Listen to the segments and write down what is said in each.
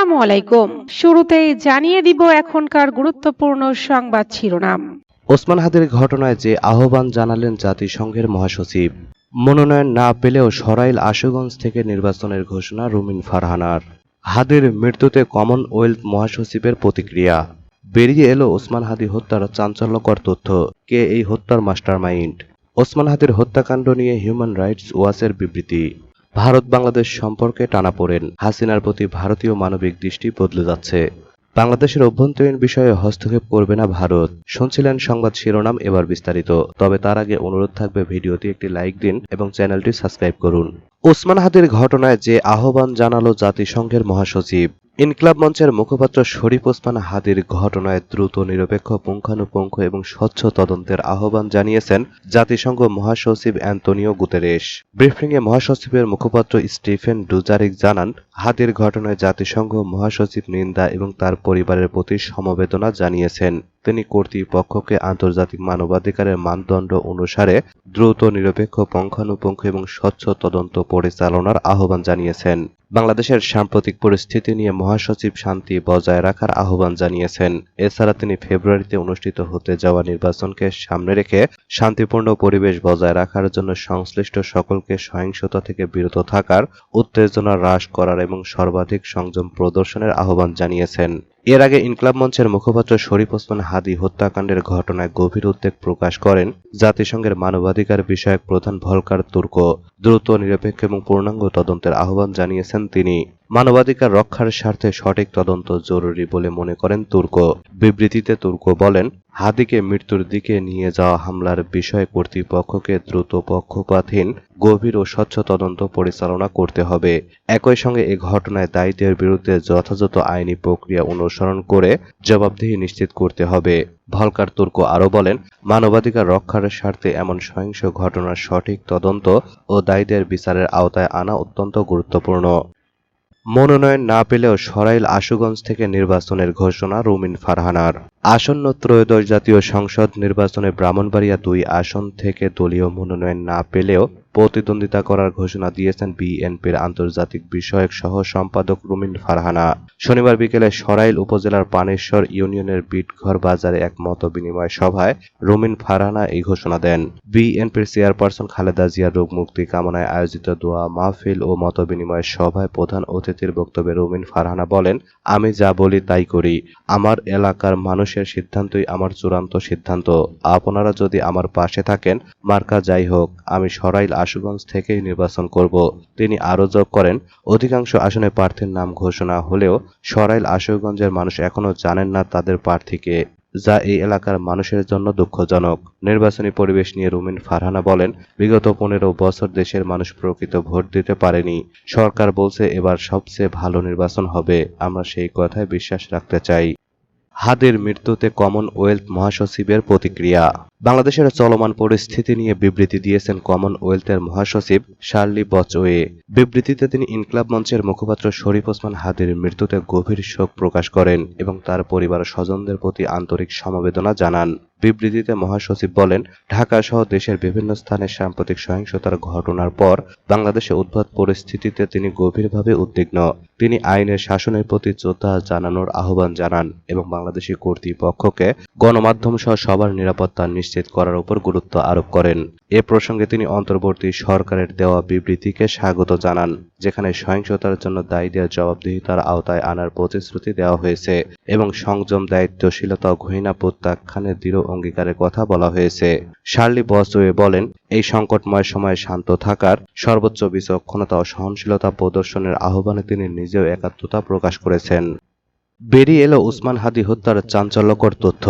আসসালামু আলাইকুম। শুরুতেই জানিয়ে দিব এখনকার গুরুত্বপূর্ণ সংবাদ শিরোনাম। ওসমান হাদির ঘটনায় যে আহ্বান জানালেন জাতিসংঘের মহাসচিব। মনোনয়ন না পেলেও সরাইল আশুগঞ্জ থেকে নির্বাচনের ঘোষণা রুমিন ফারহানার। হাদির মৃত্যুতে কমনওয়েলথ মহাসচিবের প্রতিক্রিয়া। বেরিয়ে এলো ওসমান হাদি হত্যার চাঞ্চল্যকর তথ্য। কে এই হত্যার মাস্টারমাইন্ড? ওসমান হাদির হত্যাকাণ্ড নিয়ে হিউম্যান রাইটস ওয়াচের বিবৃতি। ভারত বাংলাদেশ সম্পর্কে টানাপোড়েন। হাসিনার প্রতি ভারতীয় মানবিক দৃষ্টি বদলে যাচ্ছে। বাংলাদেশের অভ্যন্তরীণ বিষয়ে হস্তক্ষেপ করবে না ভারত। শুনছিলেন সংবাদ শিরোনাম, এবার বিস্তারিত। তবে তার আগে অনুরোধ থাকবে ভিডিওটি একটি লাইক দিন এবং চ্যানেলটি সাবস্ক্রাইব করুন। ওসমান হাদির ঘটনায় যে আহ্বান জানালো জাতিসংঘের মহাসচিব। ইনকিলাব মঞ্চের মুখপাত্র শরীফ ওসমান হাদির ঘটনায় দ্রুত, নিরপেক্ষ, পুঙ্খানুপুঙ্খ এবং স্বচ্ছ তদন্তের আহ্বান জানিয়েছেন জাতিসংঘ মহাসচিব অ্যান্তোনিও গুতেরেস। ব্রিফিংয়ে মহাসচিবের মুখপাত্র স্টিফেন ডুজারিক জানান, হাদির ঘটনায় জাতিসংঘ মহাসচিব নিন্দা এবং তার পরিবারের প্রতি সমবেদনা জানিয়েছেন। তিনি কর্তৃপক্ষকে আন্তর্জাতিক মানবাধিকারের মানদণ্ড অনুসারে দ্রুত, নিরপেক্ষ, পুঙ্খানুপুঙ্খ এবং স্বচ্ছ তদন্ত পরিচালনার আহ্বান জানিয়েছেন। বাংলাদেশের সাম্প্রতিক পরিস্থিতি নিয়ে মহাসচিব শান্তি বজায় রাখার আহ্বান জানিয়েছেন। এছাড়া তিনি ফেব্রুয়ারিতে অনুষ্ঠিত হতে যাওয়া নির্বাচনকে সামনে রেখে শান্তিপূর্ণ পরিবেশ বজায় রাখার জন্য সংশ্লিষ্ট সকলকে সহিংসতা থেকে বিরত থাকার, উত্তেজনা হ্রাস করার এবং সর্বাধিক সংযম প্রদর্শনের আহ্বান জানিয়েছেন। এর আগে ইনকিলাব মঞ্চের মুখপাত্র শরীফ ওসমান হাদি হত্যাকাণ্ডের ঘটনায় গভীর উদ্বেগ প্রকাশ করেন জাতিসংঘের মানবাধিকার বিষয়ক প্রধান ভলকার তুর্ক। দ্রুত, নিরপেক্ষ এবং পূর্ণাঙ্গ তদন্তের আহ্বান জানিয়েছেন তিনি। মানবাধিকার রক্ষার স্বার্থে সঠিক তদন্ত জরুরি বলে মনে করেন তুর্ক। বিবৃতিতে তুর্ক বলেন, হাদিকে মৃত্যুর দিকে নিয়ে যাওয়া হামলার বিষয়ে কর্তৃপক্ষকে দ্রুত, পক্ষপাতহীন, গভীর ও স্বচ্ছ তদন্ত পরিচালনা করতে হবে। একই সঙ্গে এ ঘটনায় দায়ীদের বিরুদ্ধে যথাযথ আইনি প্রক্রিয়া অনুসরণ করে জবাবদিহি নিশ্চিত করতে হবে। ভলকার তুর্ক আরও বলেন, মানবাধিকার রক্ষার স্বার্থে এমন সহিংস ঘটনার সঠিক তদন্ত ও দায়ীদের বিচারের আওতায় আনা অত্যন্ত গুরুত্বপূর্ণ। মনোনয়ন না পেলেও সরাইল আশুগঞ্জ থেকে নির্বাচনের ঘোষণা রুমিন ফারহানার। আসন্ন ত্রয়োদশ জাতীয় সংসদ নির্বাচনে ব্রাহ্মণবাড়িয়া ২ আসন থেকে দলীয় মনোনয়ন না পেলেও প্রতিদ্বন্দ্বিতা করার ঘোষণা দিয়েছেন বিএনপির আন্তর্জাতিক বিষয়ক সহ সম্পাদক রুমিন ফারহানা। শনিবার বিকেলে সরাইল উপজেলার পানেশ্বর ইউনিয়নের বিটঘর বাজারে এক মতবিনিময় সভায় রুমিন ফারহানা এই ঘোষণা দেন। বিএনপির চেয়ারপারসন খালেদা জিয়ার রোগ মুক্তি কামনায় আয়োজিত দোয়া মাহফিল ও মতবিনিময় সভায় প্রধান অতিথির বক্তব্যে রুমিন ফারহানা বলেন, আমি যা বলি তাই করি। আমার এলাকার মানুষের সিদ্ধান্তই আমার চূড়ান্ত সিদ্ধান্ত। আপনারা যদি আমার পাশে থাকেন, মার্কা যাই হোক, আমি সরাইল আশুগঞ্জ থেকেই নির্বাচন করব। তিনি আরও যোগ করেন, অধিকাংশ আসনে প্রার্থীর নাম ঘোষণা হলেও সরাইল আশুগঞ্জের মানুষ এখনও জানেন না তাদের প্রার্থীকে, যা এই এলাকার মানুষের জন্য দুঃখজনক। নির্বাচনী পরিবেশ নিয়ে রুমিন ফারহানা বলেন, বিগত ১৫ বছর দেশের মানুষ প্রকৃত ভোট দিতে পারেনি। সরকার বলছে এবার সবচেয়ে ভালো নির্বাচন হবে। আমরা সেই কথায় বিশ্বাস রাখতে চাই। হাদির মৃত্যুতে কমনওয়েলথ মহাসচিবের প্রতিক্রিয়া। বাংলাদেশের চলমান পরিস্থিতি নিয়ে বিবৃতি দিয়েছেন কমনওয়েলথের মহাসচিব শার্লি বচওয়ে। বিবৃতিতে তিনি ইনকিলাব মঞ্চের মুখপাত্র শরীফ ওসমান হাদির মৃত্যুতে গভীর শোক প্রকাশ করেন এবং তার পরিবার স্বজনদের প্রতি আন্তরিক সমবেদনা জানান। বিবৃতিতে মহাসচিব বলেন, ঢাকা সহ দেশের বিভিন্ন স্থানে সাম্প্রতিক সহিংসতার ঘটনার পর বাংলাদেশে উদ্ভূত পরিস্থিতিতে তিনি গভীরভাবে উদ্বিগ্ন। তিনি আইনের শাসনের প্রতি শ্রদ্ধা জানানোর আহ্বান জানান এবং বাংলাদেশি কর্তৃপক্ষকে গণমাধ্যম সহ সবার নিরাপত্তা নিশ্চিত করার উপর গুরুত্ব আরোপ করেন। এ প্রসঙ্গে তিনি অন্তর্বর্তী সরকারের দেওয়া বিবৃতিকে স্বাগত জানান, যেখানে সহিংসতার জন্য দায়ীদের জবাবদিহিতার আওতায় আনার প্রতিশ্রুতি দেওয়া হয়েছে এবং সংযম, দায়িত্বশীলতা ও ঘৃণা প্রত্যাখ্যানের দৃঢ় অঙ্গীকারের কথা বলা হয়েছে। শার্লি বচওয়ে বলেন, এই সংকটময় সময়ে শান্ত থাকার, সর্বোচ্চ বিচক্ষণতা ও সহনশীলতা প্রদর্শনের আহ্বানে তিনি নিজেও একাত্মতা প্রকাশ করেছেন। বেরিয়ে এলো ওসমান হাদি হত্যার চাঞ্চল্যকর তথ্য।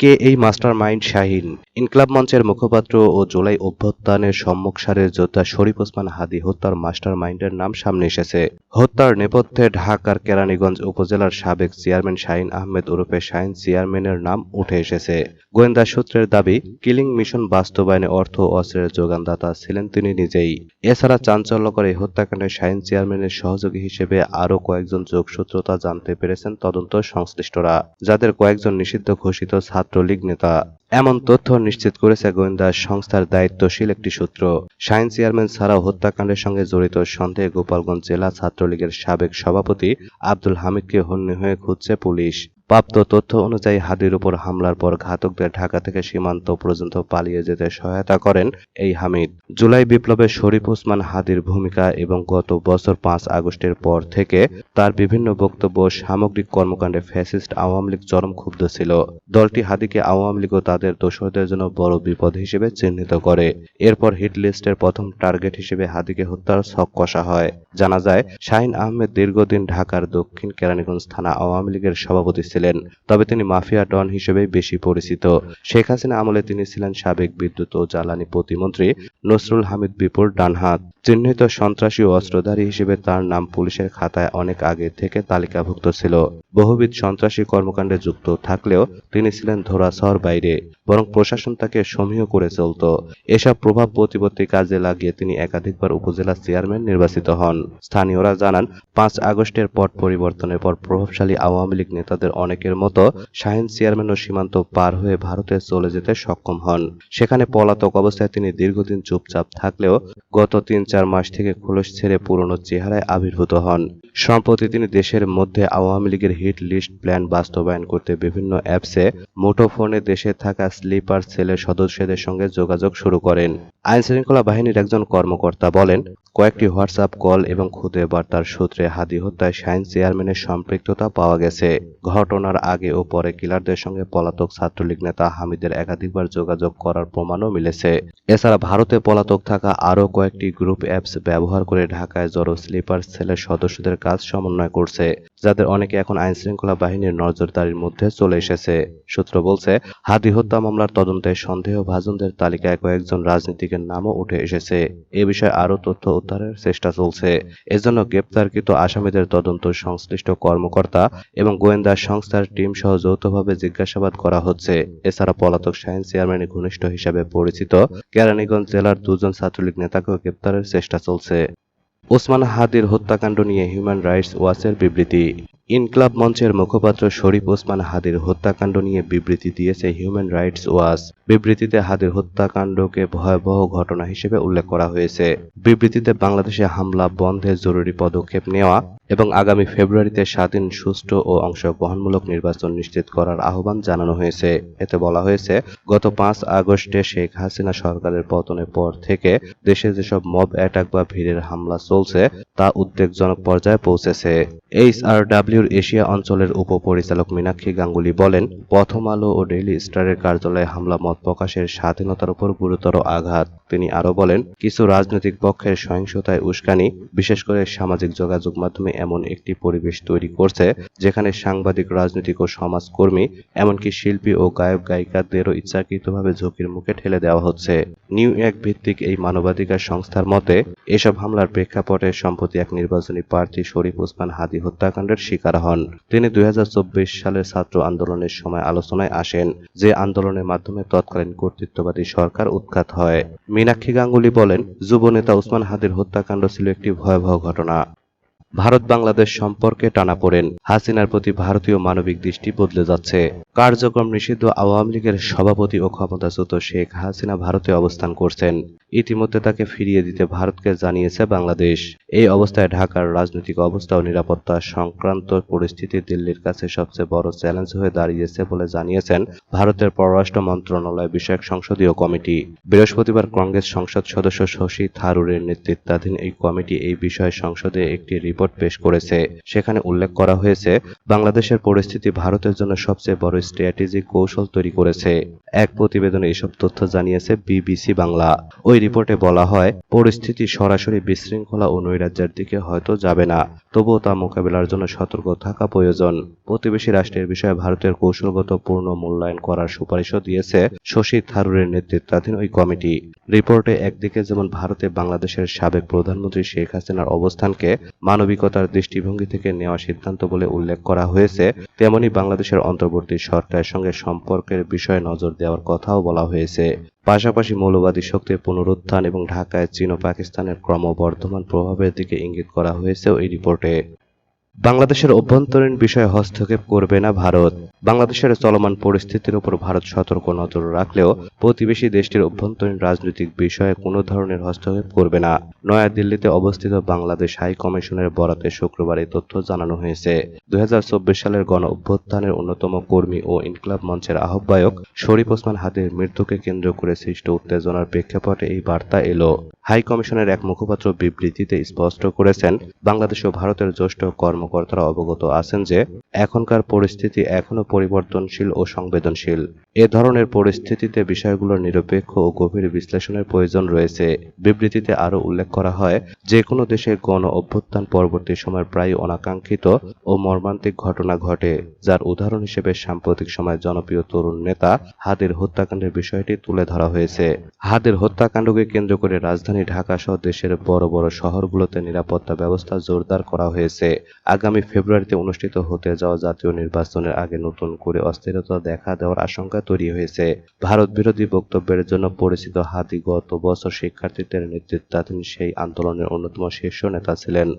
কে এই মাস্টারমাইন্ড শাহীন? ইনকিলাব মঞ্চের মুখপাত্র ও জুলাই অভ্যুত্থানের সম্মুখ সারির যোদ্ধা শরীফ ওসমান হাদি হত্যার মাস্টারমাইন্ডের নাম সামনে এসেছে। হত্যার নেপথ্যে ঢাকার কেরানীগঞ্জ উপজেলার সাবেক চেয়ারম্যান শাহীন আহমেদ ওরফে শাহীন চেয়ারম্যানের নাম উঠে এসেছে। গোয়েন্দা সূত্রের দাবি, কিলিং মিশন বাস্তবায়নে অর্থ ও অস্ত্রের যোগানদাতা ছিলেন তিনি নিজেই। এছাড়া চাঞ্চল্যকর এই হত্যাকাণ্ডে শাহীন চেয়ারম্যানের সহযোগী হিসেবে আরও কয়েকজন যোগসূত্রতা জানতে পেরেছেন তদন্ত সংশ্লিষ্টরা, যাদের কয়েকজন নিষিদ্ধ ঘোষিত ছাত্রলীগ নেতা। এমন তথ্য নিশ্চিত করেছে গোয়েন্দা সংস্থার দায়িত্বশীল একটি সূত্র। শাহিন চেয়ারম্যান ছাড়াও হত্যাকাণ্ডের সঙ্গে জড়িত সন্দেহে গোপালগঞ্জ জেলা ছাত্রলীগের সাবেক সভাপতি আব্দুল হামিদকে হন্যে হয়ে খুঁজছে পুলিশ। প্রাপ্ত তথ্য অনুযায়ী হাদির উপর হামলার পর ঘাতকদের ঢাকা থেকে সীমান্ত পর্যন্ত পালিয়ে যেতে সহায়তা করেন এই হামিদ। জুলাই বিপ্লবে শরীফ ওসমান হাদির ভূমিকা এবং গত বছর 5 আগস্টের পর থেকে তার বিভিন্ন বক্তব্য সামগ্রিক কর্মকাণ্ডে ফ্যাসিস্ট আওয়ামী লীগ চরম ক্ষুব্ধ ছিল। দলটি হাদিকে আওয়ামী লীগ ও তাদের দোসরদের জন্য বড় বিপদ হিসেবে চিহ্নিত করে। এরপর হিট লিস্টের প্রথম টার্গেট হিসেবে হাদিকে হত্যার ছক কষা হয়। জানা যায়, শাহিন আহমেদ দীর্ঘদিন ঢাকার দক্ষিণ কেরানীগঞ্জ থানা আওয়ামী লীগের সভাপতি ছিলেন। তবে তিনি মাফিয়া ডন হিসেবেই বেশি পরিচিত। শেখ হাসিনা আমলে তিনি ছিলেন সাবেক বিদ্যুৎ ও জ্বালানি প্রতিমন্ত্রী নসরুল হামিদ বিপুর ডানহাত। চিহ্নিত সন্ত্রাসী ও অস্ত্রধারী হিসেবে তার নাম পুলিশের খাতায় অনেক আগে থেকে তালিকাভুক্ত ছিল। বহুবিধ সন্ত্রাসী কর্মকাণ্ডে যুক্ত থাকলেও তিনি ছিলেন ধরাছোঁয়ার বাইরে, বরং প্রশাসন তাকে সমীহ করে চলত। এসব প্রভাব প্রতিপত্তি কাজে লাগিয়ে তিনি একাধিকবার উপজেলা চেয়ারম্যান নির্বাচিত হন। স্থানীয়রা জানান, 5 আগস্টের পট পরিবর্তনের পর প্রভাবশালী আওয়ামী লীগ নেতাদের অনেকের মতো শাহিন চেয়ারম্যানও সীমান্ত পার হয়ে ভারতে চলে যেতে সক্ষম হন। সেখানে পলাতক অবস্থায় তিনি দীর্ঘদিন চুপচাপ থাকলেও গত 3-4 মাস থেকে খোলস ছেড়ে পুরনো চেহারায় আবির্ভূত হন। সম্প্রতি তিনি দেশের মধ্যে আওয়ামী লীগের হিট লিস্ট প্ল্যান বাস্তবায়ন করতে বিভিন্ন অ্যাপসে মুঠোফোনে দেশে থাকা স্লিপার সেলের সদস্যদের সঙ্গে যোগাযোগ শুরু করেন। আইনশৃঙ্খলা বাহিনীর একজন কর্মকর্তা বলেন, কয়েকটি হোয়াটসঅ্যাপ কল এবং খুদে বার্তার সূত্রে হাদি হত্যায় শাহিন চেয়ারম্যানের সম্পৃক্ততা পাওয়া গেছে। ঘটনার আগে ও পরে কিলারদের সঙ্গে পলাতক ছাত্রলীগ নেতা হামিদের একাধিকবার যোগাযোগ করার প্রমাণও মিলেছে। এছাড়া ভারতে পলাতক থাকা আরও কয়েকটি গ্রুপ অ্যাপস ব্যবহার করে ঢাকায় জড়ো স্লিপার সেলের সদস্যদের কাজ সমন্বয় করছে, যাদের অনেকে এখন আইনশৃঙ্খলা বাহিনীর নজরদারির মধ্যে চলে এসেছে। সূত্র বলছে, হাদি হত্যা মামলার তদন্তে সন্দেহভাজনদের তালিকায় কয়েকজন রাজনীতিকের নামও উঠে এসেছে। এ বিষয়ে আরও তথ্য উদ্ধারের চেষ্টা চলছে। এজন্য গ্রেপ্তারকৃত আসামিদের তদন্ত সংশ্লিষ্ট কর্মকর্তা এবং গোয়েন্দা সংস্থার টিম সহ যৌথভাবে জিজ্ঞাসাবাদ করা হচ্ছে। এছাড়া পলাতক শাহিন চেয়ারম্যানের ঘনিষ্ঠ হিসাবে পরিচিত কেরানীগঞ্জ জেলার 2 জন ছাত্রলীগ নেতাকেও গ্রেপ্তারের চেষ্টা চলছে। ওসমান হাদির হত্যাকাণ্ড নিয়ে হিউম্যান রাইটস ওয়াচের বিবৃতি। ইনকলাব মঞ্চের মুখপাত্র শরীফ ওসমান হাদির হত্যাকাণ্ড নিয়ে বিবৃতি দিয়েছে হিউম্যান রাইটস ওয়াচ। বিবৃতিতে হাদির হত্যাকাণ্ডকে ভয়াবহ ঘটনা হিসেবে উল্লেখ করা হয়েছে। বিবৃতিতে বাংলাদেশে হামলা বন্ধে জরুরি পদক্ষেপ নেওয়া এবং আগামী ফেব্রুয়ারিতে স্বাধীন, সুষ্ঠু ও অংশগ্রহণমূলক নির্বাচন নিশ্চিত করার আহ্বান জানানো হয়েছে। এতে বলা হয়েছে, গত 5 আগস্টে শেখ হাসিনা সরকারের পতনের পর থেকে দেশে যেসব মব অ্যাটাক বা ভিড়ের হামলা চলছে তা উদ্বেগজনক পর্যায়ে পৌঁছেছে। এইচআরডব্লিউর এশিয়া অঞ্চলের উপপরিচালক মীনাক্ষী গাঙ্গুলি বলেন, প্রথম আলো ও ডেইলি স্টারের কার্যালয়ে হামলা মত প্রকাশের স্বাধীনতার উপর গুরুতর আঘাত। তিনি আরও বলেন, কিছু রাজনৈতিক পক্ষের সহিংসতায় উস্কানি, বিশেষ করে সামাজিক যোগাযোগ মাধ্যমে এমন একটি পরিবেশ তৈরি করছে যেখানে সাংবাদিক, রাজনৈতিক ও সমাজকর্মী, এমনকি শিল্পী ও গায়ক গায়িকাদেরও ইচ্ছাকৃতভাবে ঝুঁকির মুখে ঠেলে দেওয়া হচ্ছে। নিউ ইয়র্ক ভিত্তিক এই মানবাধিকার সংস্থার মতে, এসব হামলার প্রেক্ষাপটে সম্প্রতি এক নির্বাচনী প্রার্থী শরীফ ওসমান হাদি হত্যাকাণ্ডের শিকার হন। তিনি 2024 সালের ছাত্র আন্দোলনের সময় আলোচনায় আসেন, যে আন্দোলনের মাধ্যমে তৎকালীন কর্তৃত্ববাদী সরকার উৎখাত হয়। মীনাক্ষী গাঙ্গুলি বলেন, যুব নেতা ওসমান হাদির হত্যাকাণ্ড ছিল একটি ভয়াবহ ঘটনা। ভারত বাংলাদেশ সম্পর্কে টানাপোড়েন, হাসিনার প্রতি ভারতীয় মানবিক দৃষ্টি বদলে যাচ্ছে। কার্যক্রম নিষিদ্ধ আওয়ামী লীগের সভাপতি ও ক্ষমতাচ্যুত শেখ হাসিনা ভারতে অবস্থান করছেন। ইতিমধ্যে তাকে ফিরিয়ে দিতে ভারতকে জানিয়েছে বাংলাদেশ। এই অবস্থায় ঢাকার রাজনৈতিক অবস্থা ও নিরাপত্তা সংক্রান্ত পরিস্থিতি দিল্লির কাছে সবচেয়ে বড় চ্যালেঞ্জ হয়ে দাঁড়িয়েছে বলে জানিয়েছেন ভারতের পররাষ্ট্র মন্ত্রণালয় বিষয়ক সংসদীয় কমিটি। বৃহস্পতিবার কংগ্রেস সংসদ সদস্য শশী থারুরের নেতৃত্বাধীন এই কমিটি এই বিষয়ে সংসদে একটি রিপোর্ট পেশ করেছে। সেখানে উল্লেখ করা হয়েছে, বাংলাদেশের পরিস্থিতি ভারতের জন্য সবচেয়ে বড় স্ট্র্যাটেজিক কৌশল তৈরি করেছে। এক প্রতিবেদনে এসব তথ্য জানিয়েছে বিবিসি বাংলা। ওই রিপোর্টে বলা হয়, পরিস্থিতি সরাসরি বিশৃঙ্খলা ও নৈরাজ্যের দিকে হয়তো যাবে না, তবুও তা মোকাবেলার জন্য সতর্ক থাকা প্রয়োজন। প্রতিবেশী রাষ্ট্রের বিষয়ে ভারতের কৌশলগত পূর্ণ মূল্যায়ন করার সুপারিশও দিয়েছে শশী থারুরের নেতৃত্বাধীন ওই কমিটি। রিপোর্টে একদিকে যেমন ভারতে বাংলাদেশের সাবেক প্রধানমন্ত্রী শেখ হাসিনার অবস্থানকে মানবিকতার দৃষ্টিভঙ্গি থেকে নেওয়া সিদ্ধান্ত বলে উল্লেখ করা হয়েছে, তেমনি বাংলাদেশের অন্তর্বর্তী সরকারের সঙ্গে সম্পর্কের বিষয়ে নজর দেওয়ার কথাও বলা হয়েছে। পাশাপাশি মৌলবাদী শক্তির পুনরুত্থান এবং ঢাকায় চীন ও পাকিস্তানের ক্রমবর্ধমান প্রভাবের দিকে ইঙ্গিত করা হয়েছে ওই রিপোর্টে। বাংলাদেশের অভ্যন্তরীণ বিষয়ে হস্তক্ষেপ করবে না ভারত। বাংলাদেশের চলমান পরিস্থিতির উপর ভারত সতর্ক নজর রাখলেও প্রতিবেশী দেশটির অভ্যন্তরীণ রাজনৈতিক বিষয়ে কোনো ধরনের হস্তক্ষেপ করবে না। নয়াদিল্লিতে অবস্থিত বাংলাদেশ হাই কমিশনের বরাতে শুক্রবার এই তথ্য জানানো হয়েছে। 2024 সালের গণ অভ্যুত্থানের অন্যতম কর্মী ও ইনকিলাব মঞ্চের আহ্বায়ক শরীফ ওসমান হাদির মৃত্যুকে কেন্দ্র করে সৃষ্ট উত্তেজনার প্রেক্ষাপটে এই বার্তা এলো। হাই কমিশনের এক মুখপাত্র বিবৃতিতে স্পষ্ট করেছেন, বাংলাদেশ ও ভারতের জ্যেষ্ঠ কর্মকর্তারা অবগত আছেন যে এখনকার পরিস্থিতি এখনও পরিবর্তনশীল ও সংবেদনশীল। এ ধরনের পরিস্থিতিতে বিষয়গুলোর নিরপেক্ষ ও গভীর বিশ্লেষণের প্রয়োজন রয়েছে। বিবৃতিতে আরও উল্লেখ করা হয়, যে কোনো দেশে গণ অভ্যুত্থান পরবর্তী সময়ের প্রায় অনাকাঙ্ক্ষিত ও মর্মান্তিক ঘটনা ঘটে, যার উদাহরণ হিসেবে সাম্প্রতিক সময়ে জনপ্রিয় তরুণ নেতা হাদির হত্যাকাণ্ডের বিষয়টি তুলে ধরা হয়েছে। হাদির হত্যাকাণ্ডকে কেন্দ্র করে রাজধানী ঢাকা সহ দেশের বড় বড় শহরগুলোতে নিরাপত্তা ব্যবস্থা জোরদার করা হয়েছে। আগামী ফেব্রুয়ারিতে অনুষ্ঠিত হতে যাওয়া জাতীয় নির্বাচনের আগে নতুন করে অস্থিরতা দেখা দেওয়ার আশঙ্কা তৈরি হয়েছে। ভারত বিরোধী বক্তব্যের জন্য পরিচিত হাদি গত বছর শিক্ষার্থীদের নেতৃত্বাধীন সেই আন্দোলনের অন্যতম শীর্ষ নেতা ছিলেন।